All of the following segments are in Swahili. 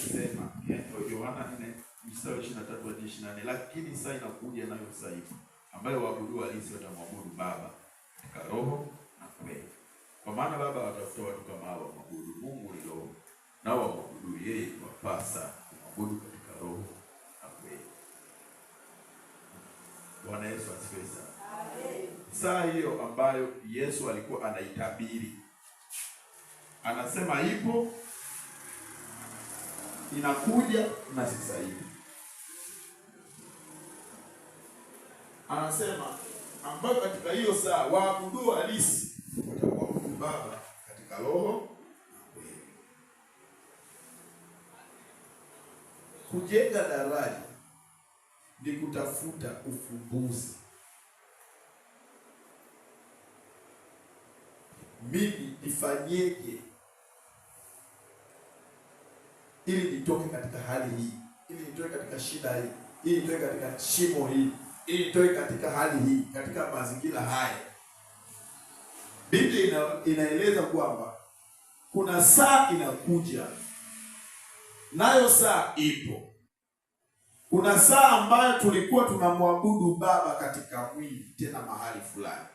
alisema Yohana 4:23-24, lakini saa inakuja nayo sasa hivi ambayo waabudu halisi watamwabudu Baba katika roho na kweli. Kwa maana Baba watafuta watu kama hao wamwabudu. Mungu ni roho, nao wamwabudu yeye wapasa kumwabudu katika roho na kweli. Bwana Yesu asifiwe sana. Amen. Saa hiyo ambayo Yesu alikuwa anaitabiri, anasema ipo, inakuja na sasa hivi. Anasema ambayo katika hiyo saa waabudu halisi watamwabudu Baba katika roho na kweli. Kujenga daraja ni kutafuta ufumbuzi. Mimi nifanyeje ili nitoke katika hali hii, ili nitoke katika shida hii, ili nitoke katika shimo hii, ili nitoke katika hali hii, katika mazingira haya. Biblia inaeleza kwamba kuna saa inakuja, nayo saa ipo. Kuna saa ambayo tulikuwa tunamwabudu Baba katika mwili, tena mahali fulani.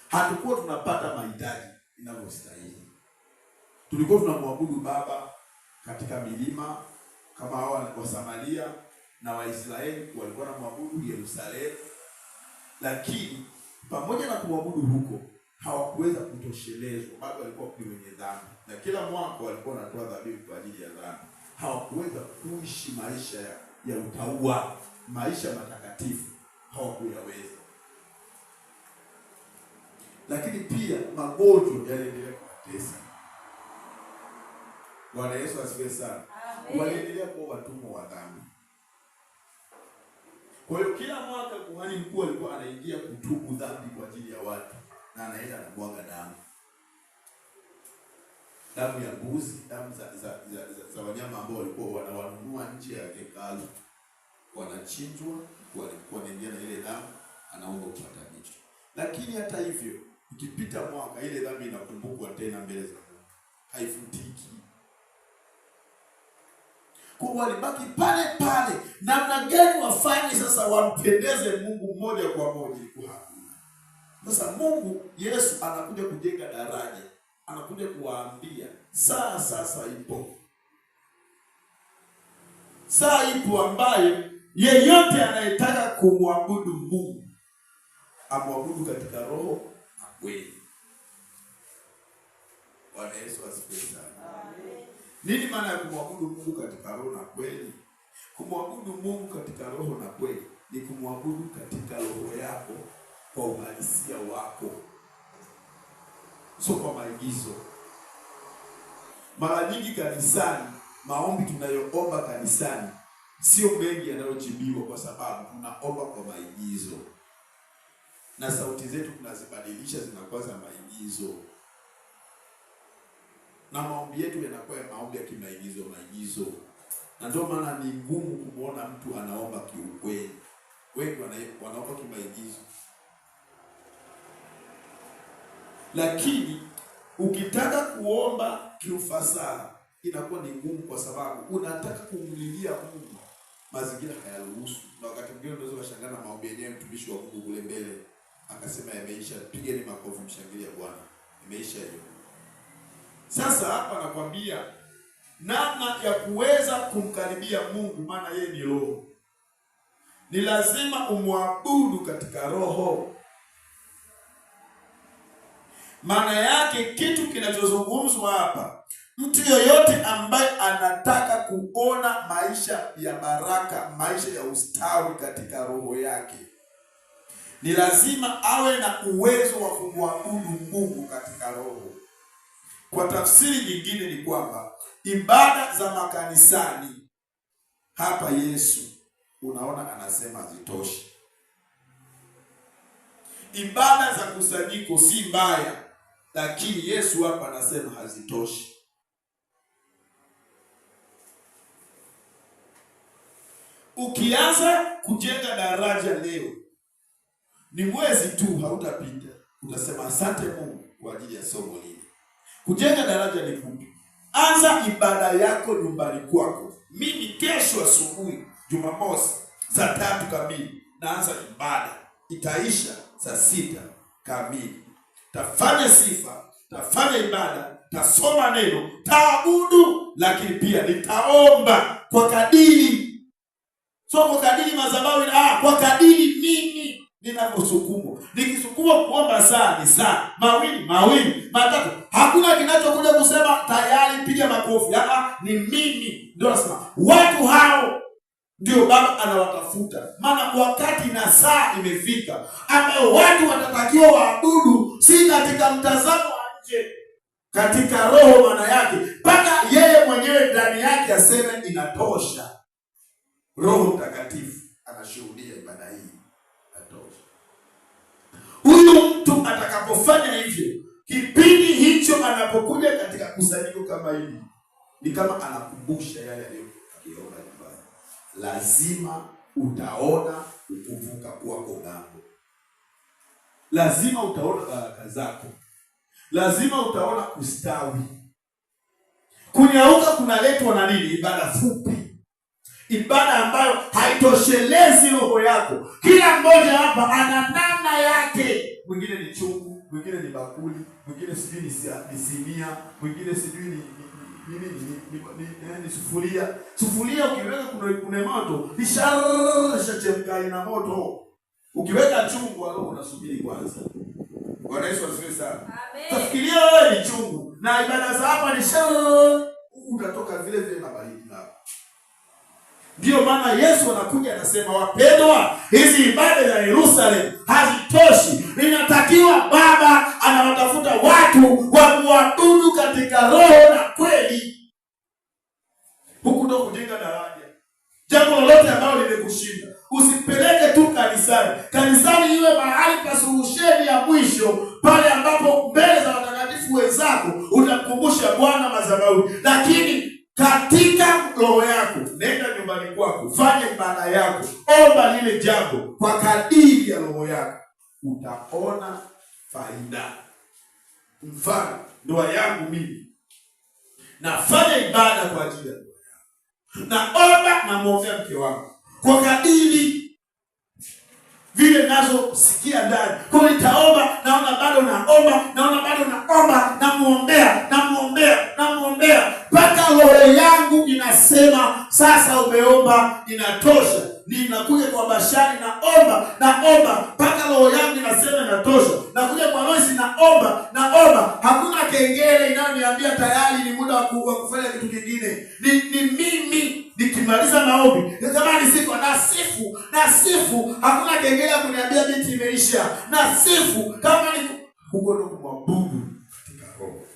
Hatukuwa tunapata mahitaji inavyostahili. Tulikuwa tunamwabudu Baba katika milima kama hao wa Samaria, na Waisraeli walikuwa wanamwabudu Yerusalemu. Lakini pamoja na kumwabudu huko, hawakuweza kutoshelezwa. Bado walikuwa wenye dhambi, na kila mwaka walikuwa wanatoa dhabihu kwa ajili ya dhambi. Hawakuweza kuishi maisha ya utauwa, maisha matakatifu. Hawakuyaweza. Lakini pia magonjwa yaliendelea kuwatesa. Bwana Yesu asifiwe sana. Waliendelea kuwa watumwa wa dhambi. Kwa hiyo kila mwaka kuhani mkuu alikuwa anaingia kutubu dhambi kwa ajili ya watu, na anaenda anamwaga damu. Damu ya mbuzi, damu za wanyama ambao walikuwa wanawanunua nje ya hekalu. Wanachinjwa, walikuwa wanaingia na ile damu, anaomba upatanisho. Lakini hata hivyo, ukipita mwaka ile dhambi inakumbukwa tena mbele za Mungu. Haifutiki. Kwa walibaki pale pale. Namna gani wafanye sasa wampendeze Mungu moja kwa moja? Sasa Mungu Yesu anakuja kujenga daraja. Anakuja kuwaambia saa sasa ipo. Saa ipo ambayo yeyote anayetaka kumwabudu Mungu amwabudu katika roho na kweli. Bwana Yesu asifiwe sana. Amen. Nini maana ya kumwabudu Mungu katika roho na kweli? Kumwabudu Mungu katika roho na kweli ni kumwabudu katika roho yako, kwa uhalisia wako, sio kwa maigizo. Mara nyingi kanisani, maombi tunayoomba kanisani sio mengi yanayojibiwa, kwa sababu tunaomba kwa maigizo, na sauti zetu tunazibadilisha zinakuwa za maigizo, na maombi yetu yanakuwa ya maombi ya kimaigizo. Na ndio maana ni ngumu kumuona mtu anaomba kiukweli. Wengi wanaomba kimaigizo. Lakini ukitaka kuomba kiufasaha inakuwa ni ngumu, kwa sababu unataka kumlilia Mungu, mazingira hayaruhusu. Na wakati mwingine unaweza kushangaa na maombi yenyewe, mtumishi wa Mungu kule mbele akasema yameisha. Pigeni makofi, mshangilie Bwana, imeisha hiyo. Sasa hapa nakwambia namna ya kuweza kumkaribia Mungu, maana yeye ni roho. Ni lazima umwabudu katika roho. Maana yake kitu kinachozungumzwa hapa, mtu yoyote ambaye anataka kuona maisha ya baraka, maisha ya ustawi katika roho yake, ni lazima awe na uwezo wa kumwabudu Mungu katika roho. Kwa tafsiri nyingine ni kwamba ibada za makanisani hapa Yesu unaona anasema zitoshi. Ibada za kusanyiko si mbaya, lakini Yesu hapa anasema hazitoshi. Ukianza kujenga daraja leo, ni mwezi tu hautapita, utasema asante Mungu kwa ajili ya somo hili. Kujenga daraja ni fupi. Anza ibada yako nyumbani kwako. Mimi kesho asubuhi Jumamosi saa 3 kamili naanza ibada, itaisha saa 6 kamili. Tafanya sifa, tafanya ibada, tasoma neno, taabudu, lakini pia nitaomba kwa kadiri. So kwa kadiri madhabahu, kwa kadiri mimi ninavyosukumwa. Nikisukumwa kuomba saa ni saa, mawili, matatu. Hakuna kinachokuja kusema tayari piga makofi. Ni mimi ndio nasema. Watu hao ndio Baba anawatafuta. Maana wakati na saa imefika ambayo watu watatakiwa waabudu, si katika mtazamo wa nje, katika roho. Maana yake mpaka yeye mwenyewe ndani yake aseme inatosha. Roho Mtakatifu anashuhudia ibada hii inatosha. Huyu mtu atakapofanya hivyo, kipindi hicho anapokuja katika kusanyiko kama hili, ni kama anakumbusha yale aliyokiona nyumbani. Lazima utaona ukuvuka kwako ng'ambo. Lazima utaona baraka zako. Lazima utaona kustawi. Kunyauka kunaletwa na nini? Ibada fupi. Ibada ambayo haitoshelezi roho yako. Kila mmoja hapa ana namna yake. Mwingine ni chungu, mwingine ni bakuli, mwingine sijui ni sinia, mwingine sijui ni sufuria. Sufuria ukiweka kuna moto, ishachemka ina moto. Ukiweka chungu hapo unasubiri kwanza. Bwana Yesu asifiwe sana. Amen. Tafikiria wewe ni chungu na ibada za hapa ni utatoka vile vile na baridi hapo. Ndio maana Yesu anakuja anasema, wapendwa, hizi ibada za Yerusalemu hazitoshi. Inatakiwa Baba anawatafuta watu wa kuabudu katika roho na kweli. Huku ndo kujenga daraja. Jambo lolote ambalo limekushinda, usipeleke tu kanisani. Kanisani iwe mahali pa suluhisheni ya mwisho, pale ambapo mbele za watakatifu wenzako utamkumbusha Bwana madhabahu. Lakini katika roho yako, nenda nyumbani kwako, fanya ibada yako, omba lile jambo kwa kadiri ya roho yako, utaona faida. Mfano, ndoa yangu mimi nafanya ibada kwa ajili ya ndoa yangu, naomba na muombea mke wangu kwa kadiri vile nazo sikia ndani. Kwa nitaomba, naona bado naomba, namuombea mpaka roho yangu inasema sasa umeomba, inatosha. Ninakuja kwa Bashari naomba mpaka roho yangu inasema inatosha. Nakuja kwa Loisi naomba. Hakuna kengele inayoniambia tayari ni muda wa kufanya kitu kingine. Ni mimi nikimaliza maombi, natamani siku nasifu. Hakuna kengele kuniambia binti imeisha. Nasifu kama ni huko ndo kumwabudu katika roho.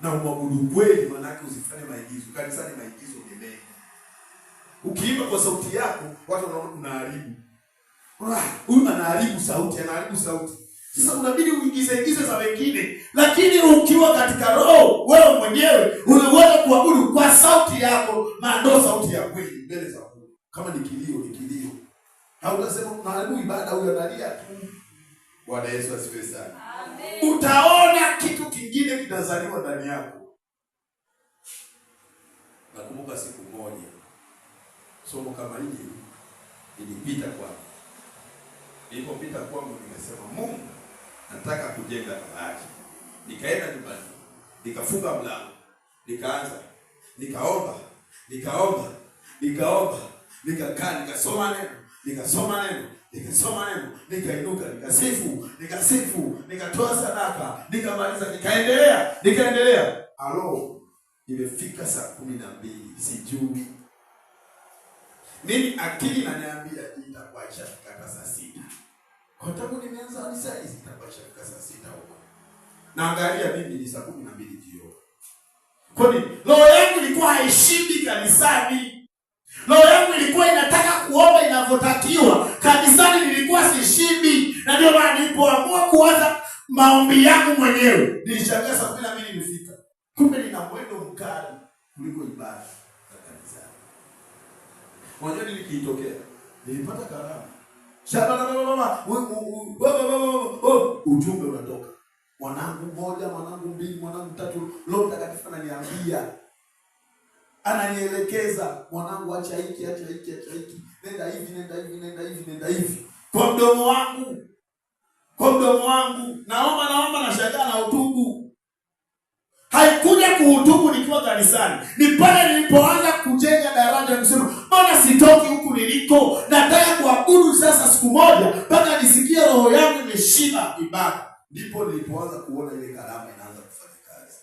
Na umwabudu kweli, maana yake usifanye maigizo. Kanisani maigizo ni mengi. Ukiimba kwa sauti yako, watu wanaona unaharibu. Huyu anaharibu sauti. Sasa unabidi uigize za wengine. Lakini ukiwa katika roho, wewe mwenyewe unaweza kuabudu kwa sauti yako, na ndio sauti ya kweli mbele za Mungu. Kama ni kilio. Hautasema unaharibu ibada, huyo analia tu. Bwana Yesu asifiwe sana. Amen. Utaona kitu kingine kinazaliwa ndani yako. Nakumbuka siku moja somo kama hili ilipita kwangu. Nilipopita kwangu nikasema, Mungu, nataka kujenga daraja. Nikaenda nyumbani, nikafunga mlango, nikaanza, nikaomba, nikakaa, nikasoma neno, nikainuka, nikasifu, nikatoa sadaka, nikamaliza, nikaendelea. Imefika saa 12, sijui. Mimi akili inaniambia itakuwa ishafika saa 6. Kwa sababu nimeanza ni saa hizi, itakuwa ishafika saa 6 huko. Naangalia mimi ni saa 12 jioni. Kwa nini? Roho yangu ilikuwa haishindi kanisani. Roho yangu ilikuwa inataka kuomba inavyotakiwa. Kanisani nilikuwa sishindi. Na ndio maana nilipoamua kuanza maombi yangu mwenyewe, nilishangaa saa 12 imefika. Kumbe nina mwendo mkali kuliko ibada za kanisani. Mwanzo nilikitokea, nilipata karamu. Ujumbe unatoka. Mwanangu mmoja, mwanangu mbili, mwanangu tatu. Roho Mtakatifu ananielekeza, mwanangu acha hiki, acha hiki, acha hiki. Nenda hivi, nenda hivi, nenda hivi, nenda hivi. Kwa mdomo wangu. Naomba na shangaa na utubu. Haikuja kuhutubu nikiwa kanisani. Ni pale nilipoanza kujenga daraja kusema, mbona sitoki huku niliko? Nataka kuabudu sasa siku moja mpaka nisikie roho yangu imeshiba ibada. Ndipo nilipoanza kuona ile karama inaanza kufanya kazi.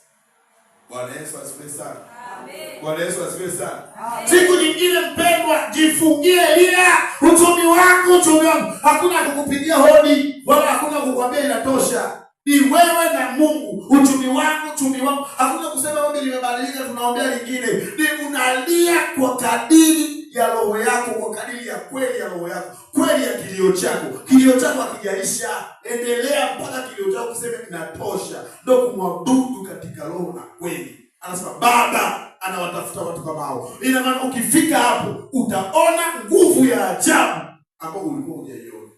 Bwana Yesu asifiwe sana. Amen. Bwana Yesu asifiwe sana. Amen. Siku nyingine mpendwa, jifungie Elia, uchumi wangu. Hakuna kukupigia hodi, wala hakuna kukwambia inatosha. Ni wewe na Mungu. Uchumi wangu. Hakuna kusema mimi nimebadilika tunaombea lingine. Ni unalia kwa kadiri ya roho yako, kwa kadiri ya kweli ya roho yako, kweli ya kilio chako. Kilio chako hakijaisha, endelea mpaka kilio chako kusema kinatosha. Ndio kumwabudu katika roho na kweli. Anasema Baba anawatafuta watu kama hao. Ina maana ukifika hapo utaona nguvu ya ajabu ambayo ulikuwa hujaiona.